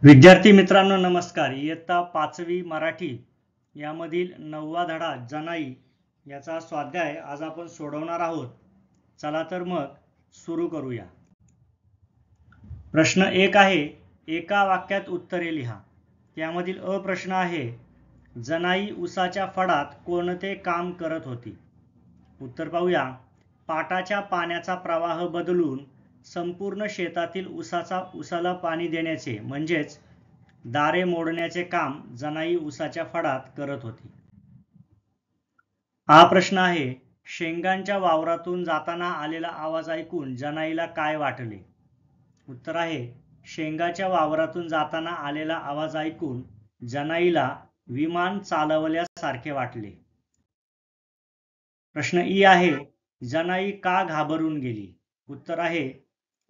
विद्यार्थी मित्रांनो नमस्कार. इयत्ता 5वी मराठी यामधील 9वा धडा जनाई याचा स्वाध्याय आज आपण सोडवणार आहोत. चला तर मग सुरू करूया. प्रश्न 1 आहे, एका वाक्यात उत्तरे लिहा. त्यामधील अ प्रश्न आहे, जनाई उसाच्या फडात कोणते काम करत होती? उत्तर पाहूया. पाटाच्या पाण्याचा प्रवाह बदलून संपूर्ण शेतातील उसाला पाणी देण्याचे म्हणजेच दारे मोडण्याचे काम जनाई उसाच्या फडात करत होती. हा प्रश्न आहे, शेंगांच्या वावरातून जाताना आलेला आवाज ऐकून जनाईला काय वाटले? उत्तर आहे, शेंगाच्या वावरातून जाताना आलेला आवाज ऐकून जनाईला विमान चालवल्यासारखे वाटले. प्रश्न ई आहे, जनाई का घाबरून गेली? उत्तर आहे,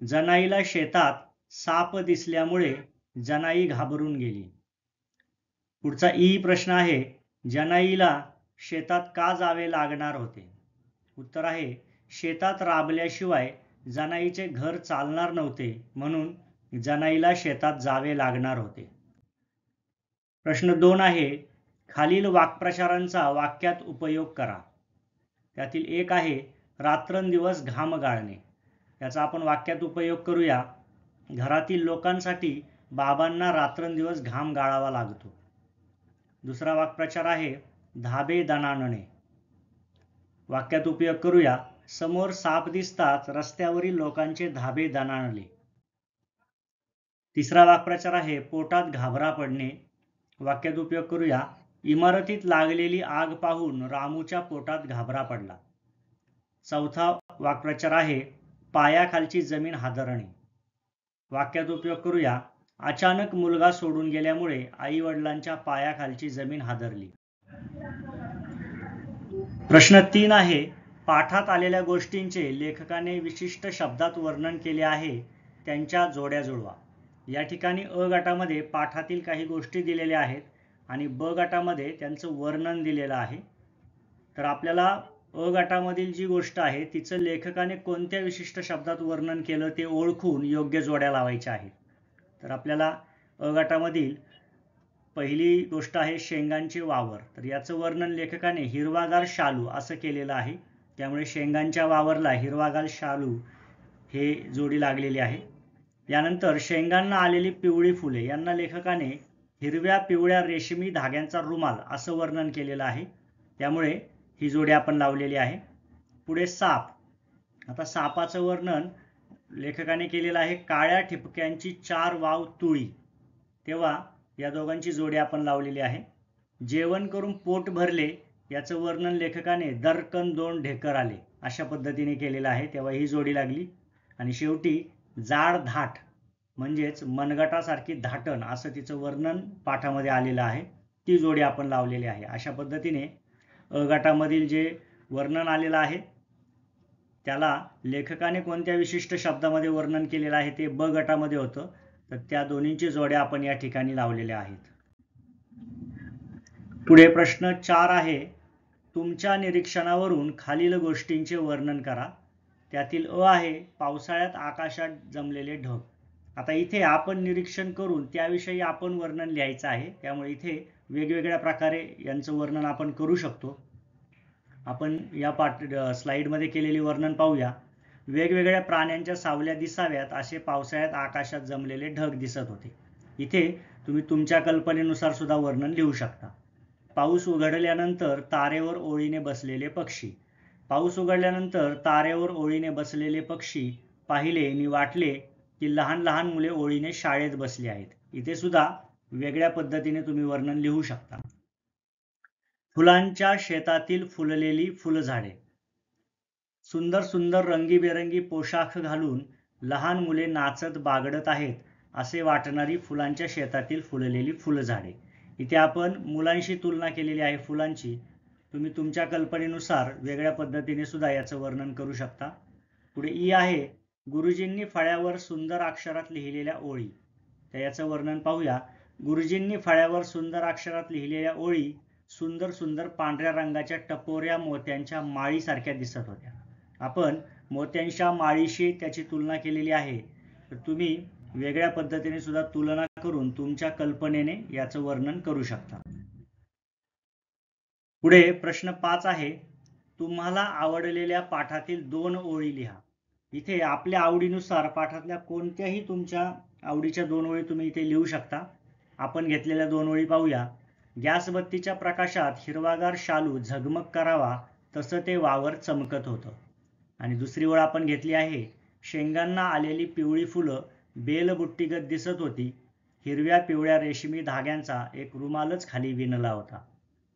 जनाईला शेतात साप दिसल्यामुळे जनाई घाबरून गेली. पुढचा ई प्रश्न आहे, जनाईला शेतात का जावे लागणार होते? उत्तर आहे, शेतात राबल्याशिवाय जनाईचे घर चालणार नव्हते म्हणून जनाईला शेतात जावे लागणार होते. प्रश्न 2 आहे, खालील वाक्प्रचारांचा वाक्यात उपयोग करा. त्यातील एक आहे, रात्रंदिवस घाम गाळणे. याचा आपण वाक्यात उपयोग करूया. घरातील लोकांसाठी बाबांना रात्रंदिवस घाम गाळावा लागतो. दुसरा वाक्प्रचार आहे, धाबे दणाणणे. वाक्यात उपयोग करूया. समोर साप दिसताच रस्त्यावरील लोकांचे धाबे दणाणले. तिसरा वाक्प्रचार आहे, पोटात घाबरा पडणे. वाक्यात उपयोग करूया. इमारतीत लागलेली आग पाहून रामूच्या पोटात घाबरा पडला. चौथा वाक्प्रचार आहे, पायाखालची जमीन हादरणे. वाक्यात उपयोग करूया. अचानक मुलगा सोडून गेल्यामुळे आई वडिलांच्या पायाखालची जमीन हादरली. प्रश्न 3 आहे, पाठात आलेल्या गोष्टींचे लेखकाने विशिष्ट शब्दात वर्णन केले आहे, त्यांच्या जोड्या जुळवा. या ठिकाणी अ गटामध्ये पाठातील काही गोष्टी दिलेल्या आहेत आणि ब गटामध्ये त्यांचं वर्णन दिलेलं आहे. तर आपल्याला अ गटामधील जी गोष्ट आहे तिचं लेखकाने कोणत्या विशिष्ट शब्दात वर्णन केलं ते ओळखून योग्य जोड्या लावायच्या आहेत. तर आपल्याला अ गटामधील पहिली गोष्ट आहे शेंगांचे वावर. तर याचं वर्णन लेखकाने हिरवागार शालू असं केलेलं आहे. त्यामुळे शेंगांच्या वावरला हिरवागार शालू हे जोडी लागलेली आहे. यानंतर शेंगांना आलेली पिवळी फुले यांना लेखकाने हिरव्या पिवळ्या रेशमी धाग्यांचा रुमाल असं वर्णन केलेलं आहे. त्यामुळे ही जोडी आपण लावलेली आहे. पुढे साप. आता सापाचं वर्णन लेखकाने केलेलं आहे, काळ्या ठिपक्यांची 4 वाव तुळी. तेव्हा या दोघांची जोडी आपण लावलेली आहे. जेवण करून पोट भरले याचं वर्णन लेखकाने दरकन 2 ढेकर आले अशा पद्धतीने केलेलं आहे. तेव्हा ही जोडी लागली. आणि शेवटी जाड धाट म्हणजेच मनगटासारखी धाटण असं तिचं वर्णन पाठामध्ये आलेलं आहे. ती जोडी आपण लावलेली आहे. अशा पद्धतीने अ गटामधील जे वर्णन आलेलं आहे त्याला लेखकाने कोणत्या विशिष्ट शब्दामध्ये वर्णन केलेलं आहे ते ब गटामध्ये होतं. तर त्या दोन्हींची जोड्या आपण या ठिकाणी लावलेल्या आहेत. पुढे प्रश्न 4 आहे, तुमच्या निरीक्षणावरून खालील गोष्टींचे वर्णन करा. त्यातील अ आहे, पावसाळ्यात आकाशात जमलेले ढग. आता इथे आपण निरीक्षण करून त्याविषयी आपण वर्णन लिहायचं आहे. त्यामुळे इथे वेगवेगळ्या प्रकारे यांचं वर्णन आपण करू शकतो. आपण या स्लाइडमध्ये केलेली वर्णन पाहूया. वेगवेगळ्या प्राण्यांच्या सावल्या दिसाव्यात असे पावसाळ्यात आकाशात जमलेले ढग दिसत होते. इथे तुम्ही तुमच्या कल्पनेनुसार सुद्धा वर्णन लिहू शकता. पाऊस उघडल्यानंतर तारेवर ओळीने बसलेले पक्षी. पाऊस उघडल्यानंतर तारेवर ओळीने बसलेले पक्षी पाहिले आणि वाटले की लहान लहान मुले ओळीने शाळेत बसली आहेत. इथे सुद्धा वेगळ्या पद्धतीने तुम्ही वर्णन लिहू शकता. फुलांच्या शेतातील फुललेली फुलझाडे. सुंदर सुंदर रंगीबेरंगी पोशाख घालून लहान मुले नाचत बागडत आहेत असे वाटणारी फुलांच्या शेतातील फुललेली फुलझाडे. इथे आपण मुलांशी तुलना केलेली आहे फुलांची. तुम्ही तुमच्या कल्पनेनुसार वेगळ्या पद्धतीने सुद्धा याचं वर्णन करू शकता. पुढे ई आहे, गुरुजींनी फळ्यावर सुंदर अक्षरात लिहिलेल्या ओळी. तर याचं वर्णन पाहूया. गुरुजींनी फळ्यावर सुंदर अक्षरात लिहिलेल्या ओळी सुंदर सुंदर पांढऱ्या रंगाच्या टपोऱ्या मोत्यांच्या माळीसारख्या दिसत होत्या. आपण मोत्यांच्या माळीशी त्याची तुलना केलेली आहे. तर तुम्ही वेगळ्या पद्धतीने सुद्धा तुलना करून तुमच्या कल्पनेने याचं वर्णन करू शकता. पुढे प्रश्न 5 आहे, तुम्हाला आवडलेल्या पाठातील 2 ओळी लिहा. इथे आपल्या आवडीनुसार पाठातल्या कोणत्याही तुमच्या आवडीच्या 2 ओळी तुम्ही इथे लिहू शकता. आपण घेतलेल्या 2 ओळी पाहूया. गॅसबत्तीच्या प्रकाशात हिरवागार शालू झगमग करावा तसं ते वावर चमकत होतं. आणि दुसरी ओळ आपण घेतली आहे, शेंगांना आलेली पिवळी फुलं बेलबुट्टीगत दिसत होती. हिरव्या पिवळ्या रेशमी धाग्यांचा एक रुमालच खाली विणला होता.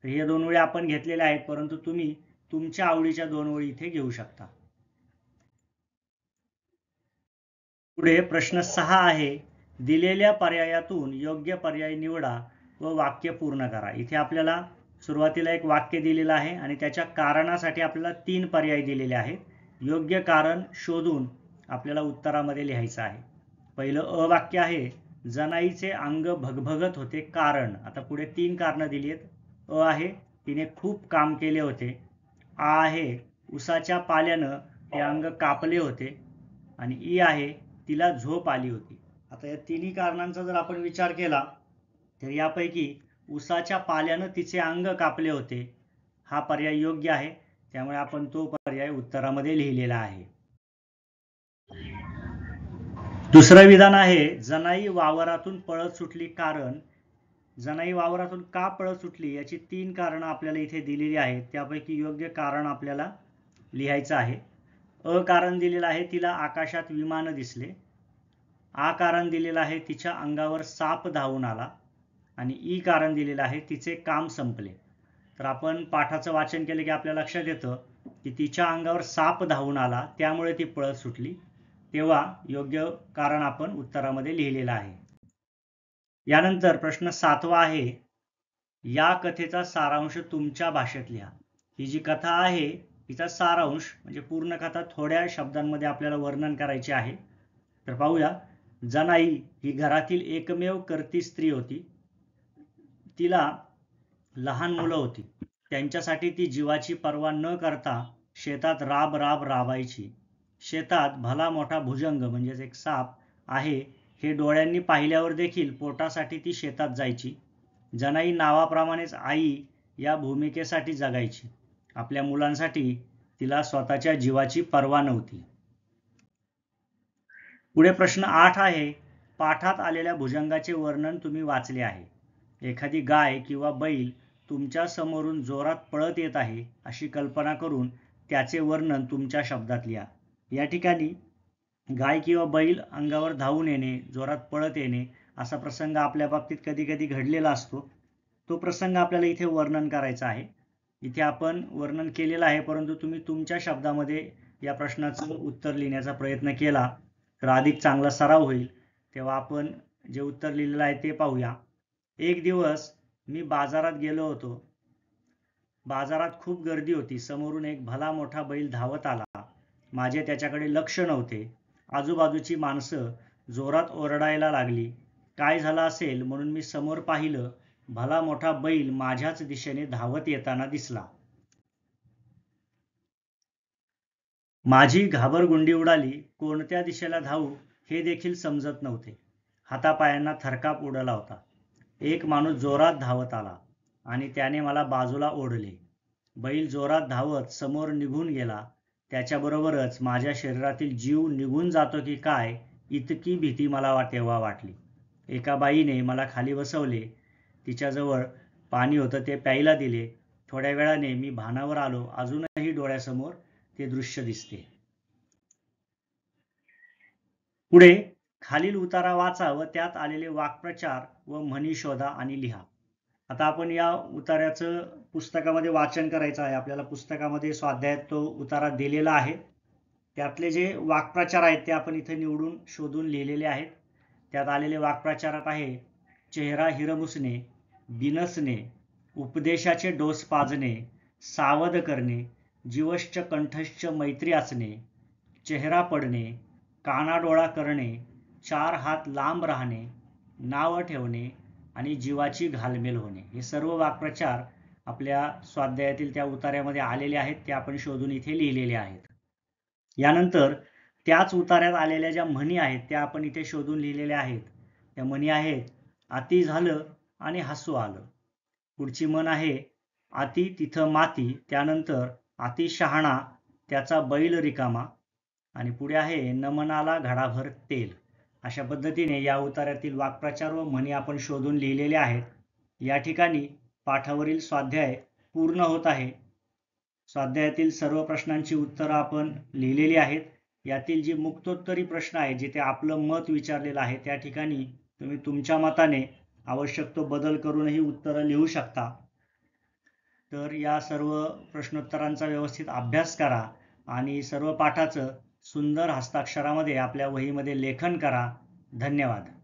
तर हे 2 ओळी आपण घेतलेल्या आहेत, परंतु तुम्ही तुमच्या आवडीच्या 2 ओळी इथे घेऊ शकता. पुढे प्रश्न 6 आहे, दिलेल्या पर्यायातून योग्य पर्याय निवडा व वाक्य पूर्ण करा. इथे आपल्याला सुरुवातीला एक वाक्य दिलेलं आहे आणि त्याच्या कारणासाठी आपल्याला 3 पर्याय दिलेले आहेत. योग्य कारण शोधून आपल्याला उत्तरामध्ये लिहायचं आहे. पहिलं अ वाक्य आहे, जनाईचे अंग भगभगत होते कारण. आता पुढे 3 कारणं दिली आहेत. अ आहे, तिने खूप काम केले होते. आ आहे, उसाच्या पाल्यानं ते अंग कापले होते. आणि ई आहे, तिला झोप आली होती. आता या तिन्ही कारणांचा जर आपण विचार केला तर यापैकी उसाच्या पाल्यानं तिचे अंग कापले होते हा पर्याय योग्य आहे, त्यामुळे आपण तो पर्याय उत्तरामध्ये लिहिलेला आहे. दुसरं विधान आहे, जनाई वावरातून पळत सुटली कारण. जनाई वावरातून का पळत सुटली याची 3 कारणं आपल्याला इथे दिलेली आहेत. त्यापैकी योग्य कारण आपल्याला लिहायचं आहे. अ कारण दिलेलं आहे, तिला आकाशात विमान दिसले. आ कारण दिलेलं आहे, तिच्या अंगावर साप धावून आला. आणि ई कारण दिलेलं आहे, तिचे काम संपले. तर आपण पाठाचं वाचन केलं की आपल्या लक्षात येतं की तिच्या अंगावर साप धावून आला त्यामुळे ती पळत सुटली. तेव्हा योग्य कारण आपण उत्तरामध्ये लिहिलेलं आहे. यानंतर प्रश्न 7वा आहे, या कथेचा सारांश तुमच्या भाषेत लिहा. ही जी कथा आहे तिचा सारांश म्हणजे पूर्ण कथा थोड्या शब्दांमध्ये आपल्याला वर्णन करायचे आहे. तर पाहूया. जनाई ही घरातील एकमेव कर्ती स्त्री होती. तिला लहान मुलं होती. त्यांच्यासाठी ती जीवाची पर्वा न करता शेतात राब राबायची. शेतात भला मोठा भुजंग म्हणजेच एक साप आहे हे डोळ्यांनी पाहिल्यावर देखील पोटासाठी ती शेतात जायची. जनाई नावाप्रमाणेच आई या भूमिकेसाठी जगायची. आपल्या मुलांसाठी तिला स्वतःच्या जीवाची पर्वा नव्हती. पुढे प्रश्न 8 आहे, पाठात आलेल्या भुजंगाचे वर्णन तुम्ही वाचले आहे. एखादी गाय किंवा बैल तुमच्या समोरून जोरात पळत येत आहे अशी कल्पना करून त्याचे वर्णन तुमच्या शब्दात लिहा. या ठिकाणी गाय किंवा बैल अंगावर धावून येणे, जोरात पळत येणे असा प्रसंग आपल्या बाबतीत कधी कधी घडलेला असतो. तो प्रसंग आपल्याला इथे वर्णन करायचा आहे. इथे आपण वर्णन केलेलं आहे, परंतु तुम्ही तुमच्या शब्दामध्ये या प्रश्नाचं उत्तर लिहिण्याचा प्रयत्न केला तर अधिक चांगला सराव होईल. तेव्हा आपण जे उत्तर लिहिलेलं आहे ते पाहूया. एक दिवस मी बाजारात गेलो होतो. बाजारात खूप गर्दी होती. समोरून एक भला मोठा बैल धावत आला. माझे त्याच्याकडे लक्ष नव्हते. आजूबाजूची माणसं जोरात ओरडायला लागली. काय झालं असेल म्हणून मी समोर पाहिलं. भला मोठा बैल माझ्याच दिशेने धावत येताना दिसला. माझी घाबरगुंडी उडाली. कोणत्या दिशेला धावू हे देखील समजत नव्हते. हातापायांना थरकाप उडाला होता. एक माणूस जोरात धावत आला आणि त्याने मला बाजूला ओढले. बैल जोरात धावत समोर निघून गेला. त्याच्याबरोबरच माझ्या शरीरातील जीव निघून जातो की काय इतकी भीती मला तेव्हा वाटली. एका बाईने मला खाली बसवले. तिच्याजवळ पाणी होतं ते प्यायला दिले. थोड्या वेळाने मी भानावर आलो. अजूनही डोळ्यासमोर ते दृश्य दिसते. पुढे खालील उतारा वाचा व त्यात आलेले वाक्प्रचार व म्हणी शोधा आणि लिहा. आता आपण या उतार्याचं पुस्तकामध्ये वाचन करायचं आहे. आपल्याला पुस्तकामध्ये स्वाध्यायात तो उतारा दिलेला आहे. त्यातले जे वाक्प्रचार आहेत ते आपण इथे निवडून शोधून लिहिलेले आहेत. त्यात आलेले वाक्प्रचारात आहे, चेहरा हिरमुसणे, बिनसणे, उपदेशाचे डोस पाजणे, सावध करणे, जीवश्च कंठश्च मैत्री असणे, चेहरा पडणे, कानाडोळा करणे, 4 हात लांब राहणे, नाव ठेवणे आणि जीवाची घालमेल होणे. हे सर्व वाक्प्रचार आपल्या स्वाध्यायातील त्या उतार्यामध्ये आलेले आहेत. ते आपण शोधून इथे लिहिलेले आहेत. यानंतर त्याच उतार्यात आलेल्या ज्या म्हणी आहेत त्या आपण इथे शोधून लिहिलेल्या आहेत. त्या म्हणी आहेत, अति झालं आणि हसू आलं. पुढची म्हण आहे, अति तिथं माती, त्यानंतर अति शहाणा त्याचा बैल रिकामा, आणि पुढे आहे, नमनाला घडाभर तेल. अशा पद्धतीने या उतार्यातील वाक्प्रचार व म्हणी आपण शोधून लिहिलेले आहेत. या ठिकाणी पाठावरील स्वाध्याय पूर्ण होत आहे. स्वाध्यायातील सर्व प्रश्नांची उत्तरं आपण लिहिलेली आहेत. यातील जी मुक्तोत्तरी प्रश्न आहे, जिथे आपलं मत विचारलेलं आहे, त्या ठिकाणी तुम्ही तुमच्या मताने आवश्यक तो बदल करूनही उत्तरं लिहू शकता. तर या सर्व प्रश्नोत्तरांचा व्यवस्थित अभ्यास करा आणि सर्व पाठाचं सुंदर हस्ताक्षरामध्ये आपल्या वहीमध्ये लेखन करा. धन्यवाद.